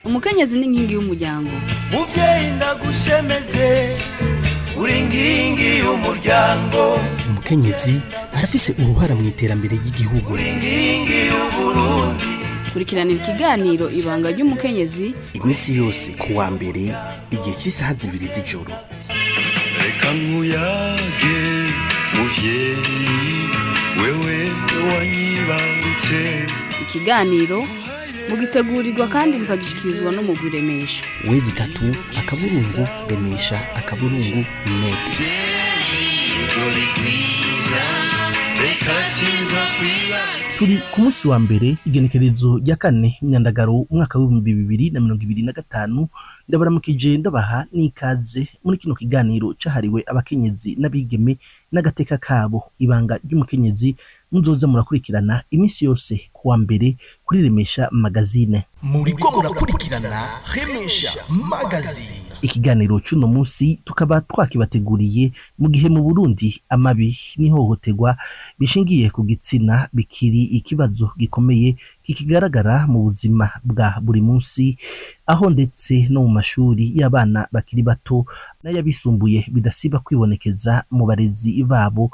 umukenyezi n'inkingi y'umuryango. Muvyeyi ndagushemeze uri inkingi y'umuryango. Umukenyezi arafise uruhara mu iterambere ry'igihugu. Uri inkingi y'Uburundi. Kurikiranira ikiganiro ibanga ry'umukenyezi iminsi yose ku wa mbere igihe cy'isaha 2 z'ijoro. Reka nkuyage muvyeyi wewe wanyibarutse. Ikiganiro mugitegurirwa kandi mukagishikirizwa n'umugwi Remesha. Wezi 3 akaburungu Remesha akaburungu net. Turi ku munsi wa mbere igenekerezo rya 4 Nyandagaro umwaka wa 2025. Ndabaramukije ndabaha n'ikaze muri kino kiganiro cahariwe abakenyezi n'abigeme n'agateka kabo. Ibanga ry'umukenyezi muzoza murakurikirana iminsi yose ku wa mbere kuri Remesha magazine. Muriko murakurikirana Remesha magazine. Ikiganiro cy'uno munsi tukaba twakibateguriye mu gihe mu Burundi amabi n'ihohoterwa bishingiye ku gitsina bikiri ikibazo gikomeye kikigaragara mu buzima bwa buri munsi, aho ndetse no mu mashuri y'abana bakiri bato n'ayabisumbuye bidasiba kwibonekeza mu barezi babo.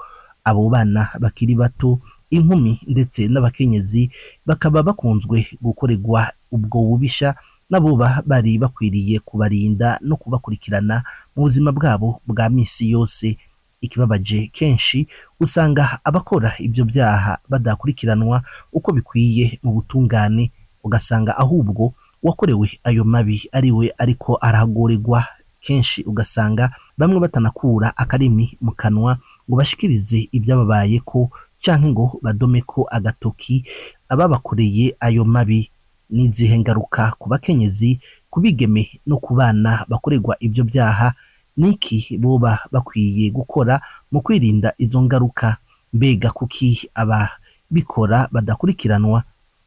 Abo bana bakiri bato, inkumi ndetse n'abakenyezi bakaba bakunzwe gukorerwa ubwo bubisha, nabo bari bakwiriye kubarinda no kubakurikirana mu buzima bwabo bwa misi yose. Ikibabaje kenshi usanga abakora ibyo byaha badakurikiranwa uko bikwiye mu butungane, ugasanga ahubwo wakorewe ayo mabi ariwe ariko arahagoregwa. Kenshi ugasanga bamwe batanakura akarimi mu kanwa ngo bashikirize ibyababaye ko canke ngo badome ko agatoki ababakoreye ayo mabi. Nizihe ngaruka ku bakenyezi, kubigeme no ku bana bakorerwa ibyo byaha? Niki boba bakwiye gukora mu kwirinda izo ngaruka? Mbega kuki ababikora badakurikiranwa?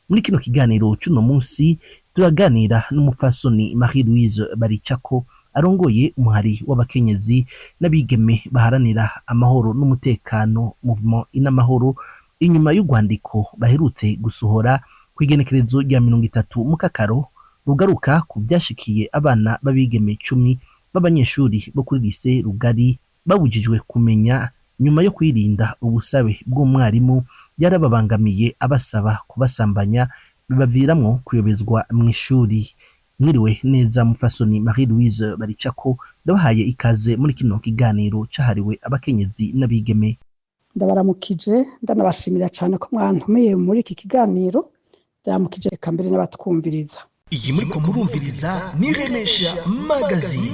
Muri kino kiganiro cy'uno munsi turaganira n'umupfasoni Marie Louise Baricako arongoye umuhari w'abakenyezi n'abigeme baharanira amahoro n'umutekano Mouvement Inamahoro, inyuma y'urwandiko baherutse gusohora kwigenekerezo rya 30 Mukakaro rugaruka ku byashikiye abana babigeme 10 b'abanyeshuri bo kuri lycée Rugari babujijwe kumenya nyuma yo kwirinda ubusabe bw'umwarimu yarababangamiye abasaba kubasambanya bibaviramwo kuyobezwa mu ishuri. Mwiriwe neza mufasoni Marie Louise Baricako, ndabahaye ikaze muri kino kiganiro cahariwe abakenyezi n'abigeme. Ndabaramukije ndanabashimira cyane ko mwantumiye muri iki kiganiro. Ndaramukije eka mbere n'abatwumviriza. Iyi muriko murumviriza ni Remesha magazine.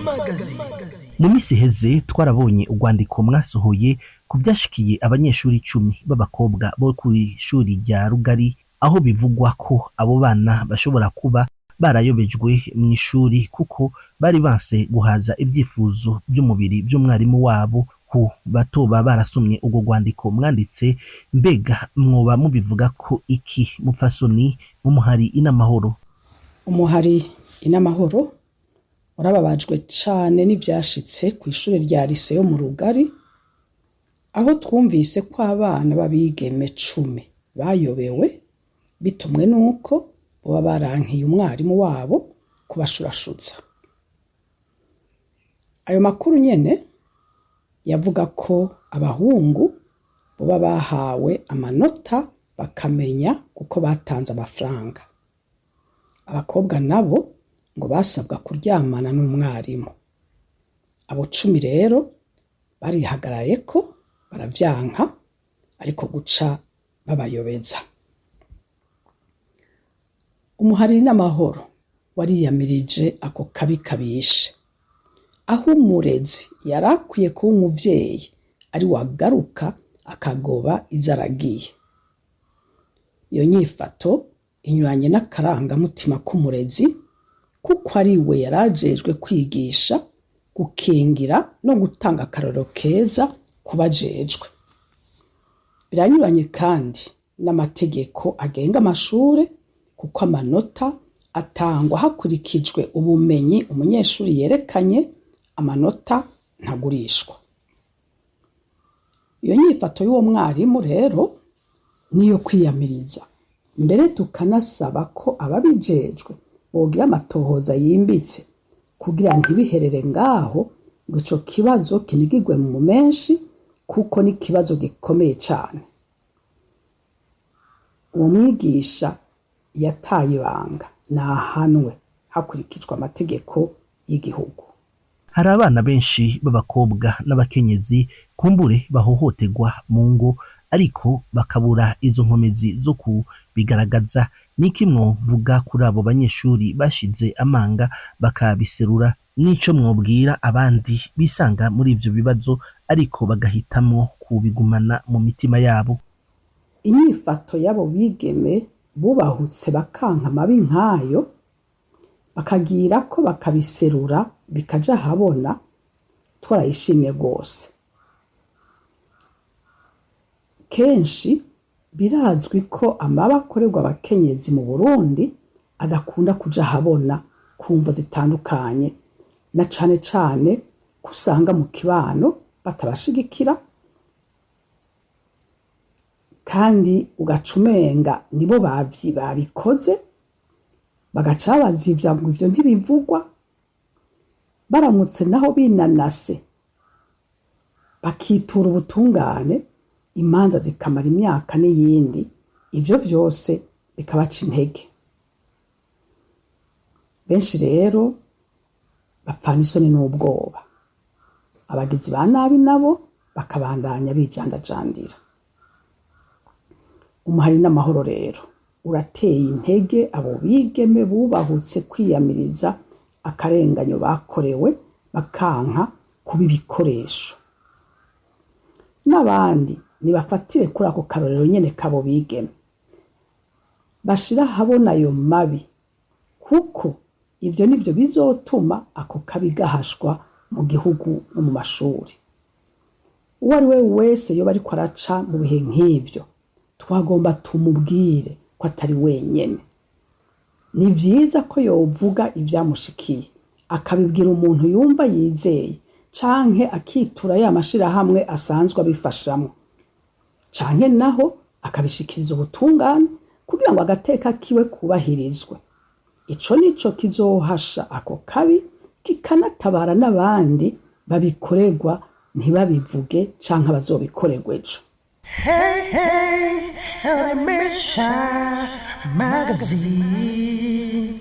Mu misi heze twarabonye urwandiko mwasohoye ku byashikiye abanyeshuri 10 b'abakobwa bo ku ishuri rya Rugari, aho bivugwa ko abo bana bashobora kuba barayobejwe mu ishuri kuko bari banse guhaza ibyifuzo by'umubiri by'umwarimu wabo. Ku batoba barasomye ubwo rwandiko mwanditse, mbega mwoba mubivuga ko iki mupfasoni mu muhari Inamahoro? Umuhari Inamahoro urababajwe cyane n'ivyashitse ku ishuri rya lycée yo mu Rugari, aho twumvise ko abana babigeme 10 bayobewe bitumwe nuko boba barankiye umwarimu wabo kubashurashutsa. Ayo makuru nyene yavuga ko abahungu boba bahawe amanota bakamenya kuko batanze amafaranga, abakobwa nabo ngo basabwa kuryamana n'umwarimu. Abo 10 rero barihagaraye ko baravyanka, ariko guca babayobeza. Umuhari N'amahoro wariyamirije ako kabi kabishe, aho umurezi yarakwiye kuba umuvyeyi ari wagaruka akagoba izaragiye. Iyo nyifato inyuranye n'akaranga mutima k'umurezi, kuko ari we yarajejwe kwigisha, gukingira no gutanga akaroro keza kubajejwe. Biranyuranye kandi n'amategeko agenga amashure, kuko amanota atangwa hakurikijwe ubumenyi umunyeshuri yerekanye, amanota ntagurishwa. Iyo nyifato y'uwo mwarimu rero niyo kwiyamiriza, mbere tukanasaba ko ababijejwe bogira amatohoza yimbitse kugira ntibiherere ngaho ngo ico kibazo kinigirwe mu menshi kuko ni ikibazo gikomeye cyane. Uwo mwigisha yataye ibanga nahanwe hakurikijwe amategeko y'igihugu. Hari abana benshi b'abakobwa n'abakenyezi kumbure bahohoterwa mu ngo ariko bakabura izo nkomezi zo kubigaragaza. Niki mwovuga kuri abo banyeshuri bashize amanga bakabiserura? Nico mwobwira abandi bisanga muri ivyo bibazo ariko bagahitamwo kubigumana mu mitima yabo? Inyifato y'abo bigeme bubahutse bakanka amabi nk'ayo bakagira ko bakabiserura bikaja habona, twarayishimye rwose. Kenshi birazwi ko amabi akorerwa abakenyezi mu Burundi adakunda kuja habona kumva zitandukanye, na cane cane kusanga mu kibano batabashigikira kandi ugacumenga nibo babikoze bagaca bazivya ngo ivyo ntibivugwa. Baramutse naho binanase bakitura ubutungane, imanza zikamara imyaka n'iyindi, ivyo vyose bikabaca intege. Benshi rero bapfana isoni n'ubwoba, abagizi ba nabi nabo bakabandanya bijandajandira. Umuhari n'amahoro rero urateye intege abo bigeme bubahutse kwiyamiriza akarenganyo bakorewe bakanka kuba ibikoresho. N'abandi nibafatire kuri ako karorero nyene kabo bigeme bashira habona ayo mabi, kuko ivyo nivyo bizotuma ako kabi gahashwa mu gihugu no mu mashuri. Uwo ari we wese yoba ariko araca mu bihe nk'ivyo twagomba tumubwire ko atari wenyene. Ni vyiza ko yovuga ivyamushikiye akabibwira umuntu yumva yizeye, canke akitura ya mashirahamwe asanzwe abifashamwo, canke naho akabishikiriza ubutungane kugira ngo agateka kiwe kubahirizwe. Ico nico kizohasha ako kabi kikanatabara n'abandi babikorerwa ntibabivuge canke abazobikorerwa ejo. Hey, hey, Remesha Magazine.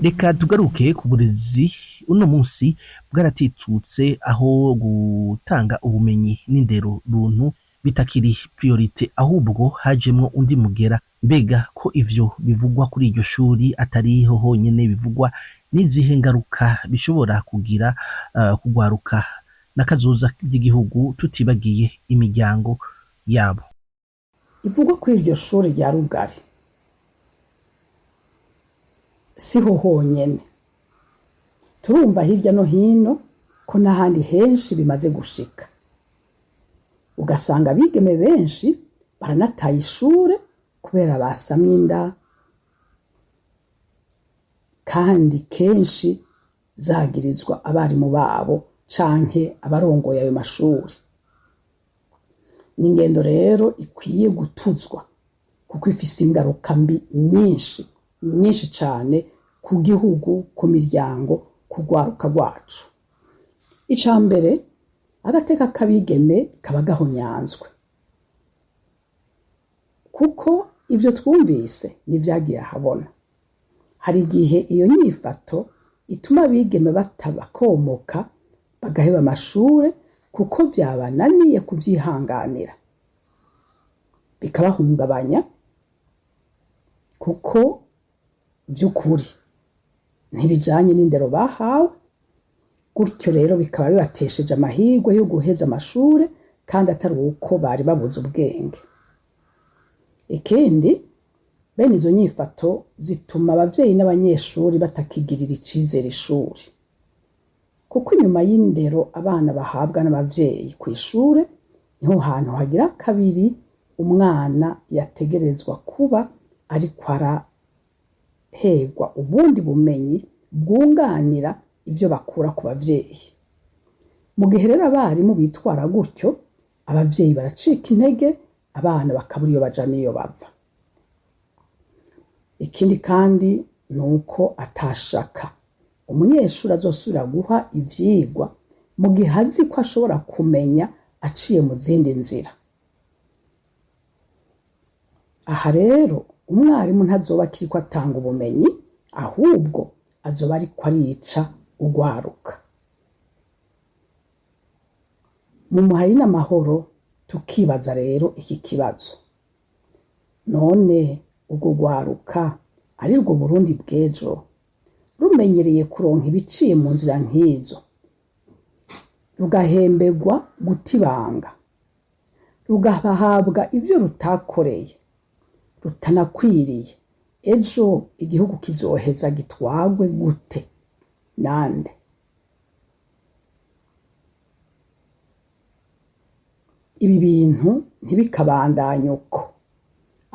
Reka tugaruke ku burezi. Uno munsi bwaratitutse aho gutanga ubumenyi n'indero runtu bitakiri priorite, ahubwo hajemwo undi mugera. Mbega ko ivyo bivugwa kuri iryo shuri atariho honyene bivugwa, n'izihe ngaruka bishobora kugira kugwaruka n'akazoza by'igihugu tutibagiye imiryango yabo? Ivugwa kuri iryo shuri rya Rugari siho honyene, turumva hirya no hino ko n'ahandi henshi bimaze gushika. Ugasanga abigeme benshi baranataye ishure kubera basamye inda, kandi kenshi zagirizwa abarimu babo canke abarongoye ayo mashuri. N'ingendo rero ikwiye gutuzwa kuko ifise ingaruka mbi nyinshi cane ku gihugu, ku miryango, kugwaruka rwacu. Icambere, agateka kabigeme kaba gahonyanzwe, kuko ivyo twumvise nivyagiye ahabona. Hari igihe iyo nyifato ituma abigeme batabakomoka bagaheba amashure kuko vyabananiye kuvyihanganira, bikabahungabanya kuko vy'ukuri ntibijanye n'indero bahawe. Gutyo rero bikaba bibatesheje amahirwe yo guheza amashure kandi atari uko bari babuze ubwenge. Ikindi, bene izo nyifato zituma abavyeyi n'abanyeshuri batakigirira icizere ishuri, kuko inyuma y'indero abana bahabwa n'abavyeyi kw'ishure niho hantu hagira kabiri umwana yategerezwa kuba ariko arahegwa ubundi bumenyi bwunganira ivyo bakura ku bavyeyi. Mu gihe rero abarimu bitwara gutyo, abavyeyi baracika intege, abana bakabura iyo baja n'iyo bava. Ikindi kandi nuko atashaka umunyeshuri azosubira guha ivyigwa mu gihe azi ko ashobora kumenya aciye mu zindi nzira. Aha rero umwarimu ntazoba akiriko atanga ubumenyi, ahubwo azoba ariko arica urwaruka. Mu muhari n'amahoro tukibaza rero iki kibazo: none urwo rwaruka ari rwo Burundi bw'ejo rumenyereye kuronka ibiciye mu nzira nk'izo, rugahemberwa gutibanga, rugahabwa ivyo rutakoreye, rutanakwiriye, ejo igihugu kizoheza gitwagwe gute nande? Ibi bintu ntibikabandanye uko,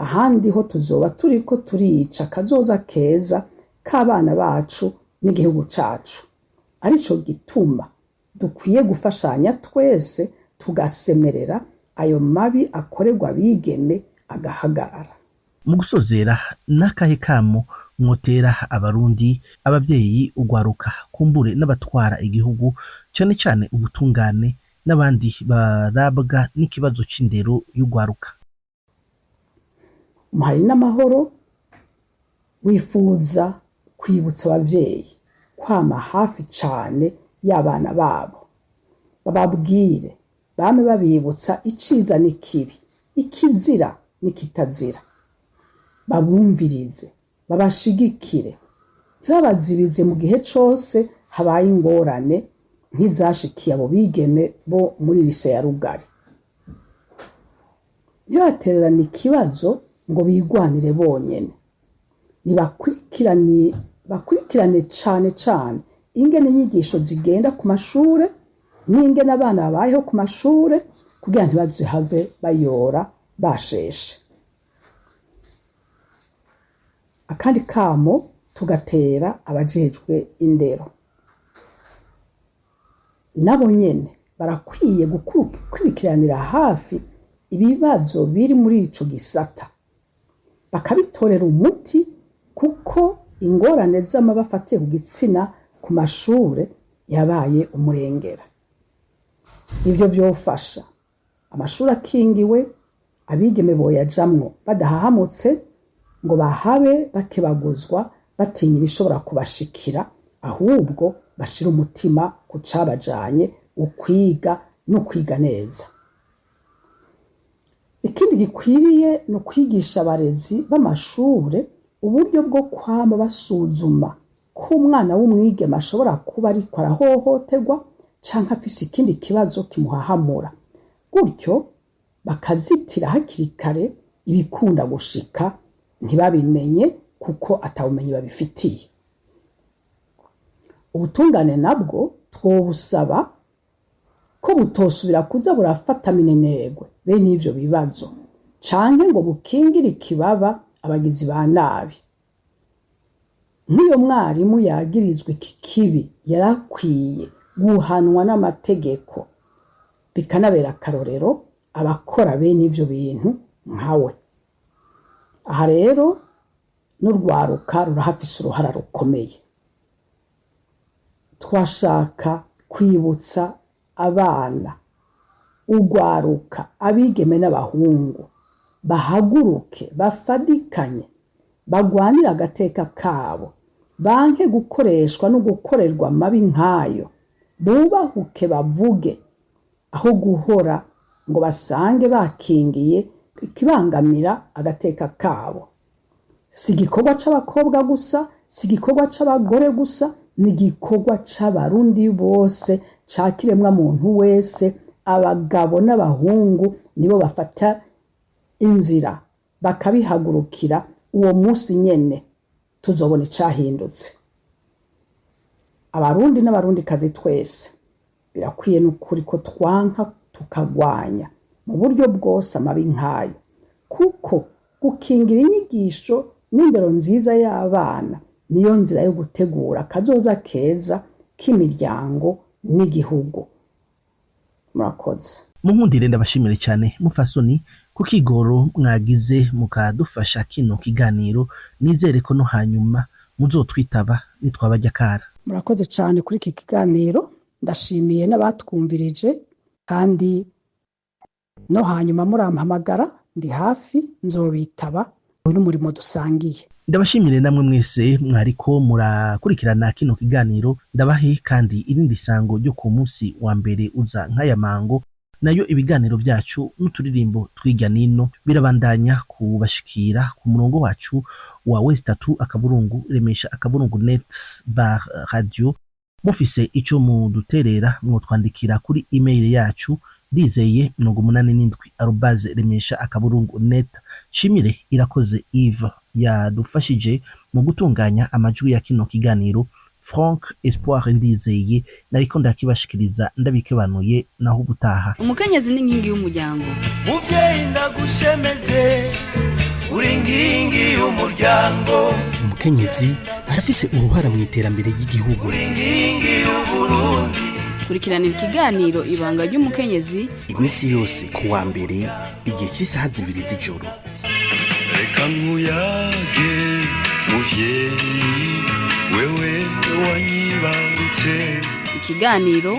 ahandi ho tuzoba turiko turica kazoza keza k'abana bacu n'igihugu cacu. Arico gituma dukwiye gufashanya twese tugasemerera ayo mabi akorerwa abigeme agahagarara. Mu gusozera n'akahe kamo mwotera abarundi, abavyeyi, urwaruka, kumbure n'abatwara igihugu, cane cane ubutungane n'abandi barabwa n'ikibazo c'indero y'urwaruka? Umuhari n'amahoro wifuza kwibutsa abavyeyi kwama hafi cane y'abana babo, bababwire, bame babibutsa iciza n'ikibi, ikizira n'ikitazira, babumvirize, babashigikire, ntibabazibize mu gihe cose habaye ingorane nk'izashikiye abo bigeme bo muri lise ya Rugari. Ntibatererane ikibazo ngo bigwanire bonyene, bakurikirane cane cane ingene inyigisho zigenda ku mashure n'ingene abana babayeho ku mashure kugira ntibazihave bayora basheshe. Akandi kamo tugatera abajejwe indero, nabo nyene barakwiye gukurikiranira hafi ibibazo biri muri ico gisata, bakabitorera umuti, kuko ingorane z'amabi afatiye ku gitsina ku mashure yabaye umurengera. Ivyo vyofasha amashuri akingiwe, abigeme boyajamwo badahahamutse ngo bahabe bakebaguzwa batinya ibishobora kubashikira, ahubwo bashira umutima ku cabajanye, ukwiga no kwiga neza. Ikindi gikwiriye no kwigisha abarezi b'amashure uburyo bwo kwama basuzuma ko umwana w'umwigeme ashobora kuba ariko arahohoterwa canke afise ikindi kibazo kimuhahamura, gutyo bakazitira hakiri kare ibikunda gushika ntibabimenye kuko atawumenye babifitiye. Ubutungane nabwo twobusaba ko butosubira kuza burafata minenegwe bene ivyo bibazo, canke ngo bukingire ikibaba abagizi ba nabi. Nk'uyo mwarimu yagirizwe iki kibi yarakwiye guhanwa n'amategeko, bikanabera akarorero abakora bene ivyo bintu nkawe. Aha rero n'urwaruka rurahafise uruhara rukomeye. Twashaka kwibutsa abana, urwaruka, abigeme n'abahungu bahaguruke, bafadikanye, bagwanira agateka kabo, banke gukoreshwa no gukorerwa mabi nkayo, bubahuke bavuge aho guhora ngo basange bakingiye ikibangamira agateka kabo. Si igikorwa c'abakobwa gusa, si igikorwa c'abagore gusa, ni igikorwa c'abarundi bose, cakiremwa muntu wese. Abagabo n'abahungu nibo bafata inzira bakabihagurukira, uwo munsi nyene tuzobona icahindutse. Abarundi n'abarundi kazi twese birakwiye n'ukuri ko twanka tukagwanya mu buryo bwose amabi nkayo, kuko gukingira inyigisho n'indero nziza y'abana niyo nzira yo gutegura kazoza keza k'imiryango n'igihugu. Murakoze. Munkundire ndabashimire cyane mufasoni ku kigoro mwagize mukadufasha kino kiganiro, nizere ko no hanyuma muzotwitaba nitwabajya kara. Murakoze cyane kuri iki kiganiro, ndashimiye n'abatwumvirije kandi no hanyuma murampamagara ndi hafi nzobitaba n'umurimo dusangiye. Ndabashimire namwe mwese mwariko murakurikirana kino kiganiro, ndabahe kandi irindi sango ryo ku munsi wa mbere uza nk'aya mango, nayo ibiganiro byacu n'uturirimbo twiga nino birabandanya kubashikira ku murongo wacu wa www.remesha.net/radio. Mufise ico muduterera mwotwandikira kuri email yacu dizeye87@remesha.net. Shimire Irakoze Yves yadufashije mu gutunganya amajwi ya kino kiganiro. Frank Espoir Ndizeye nariko ndakibashikiriza ndabikebanuye naho ubutaha. Umukenyezi ni inkingi y'umuryango. muvyeyi ndagushemeze uri inkingi y'umuryango. umukenyezi arafise uruhara mu iterambere ry'igihugu. uri inkingi y'uburundi. Kurikiranira ikiganiro ibanga ry'umukenyezi Imisi yose ku wa mbere igihe cy'isaha 2 z'ijoro. reka nkuyage muvyeyi wewe wanyibangutse. ikiganiro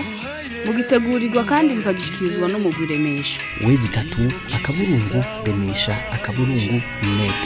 mugitegurirwa kandi mukagishikirizwa n'umugwi Remesha. Wezi 3 akaburungu remesha akaburungu net.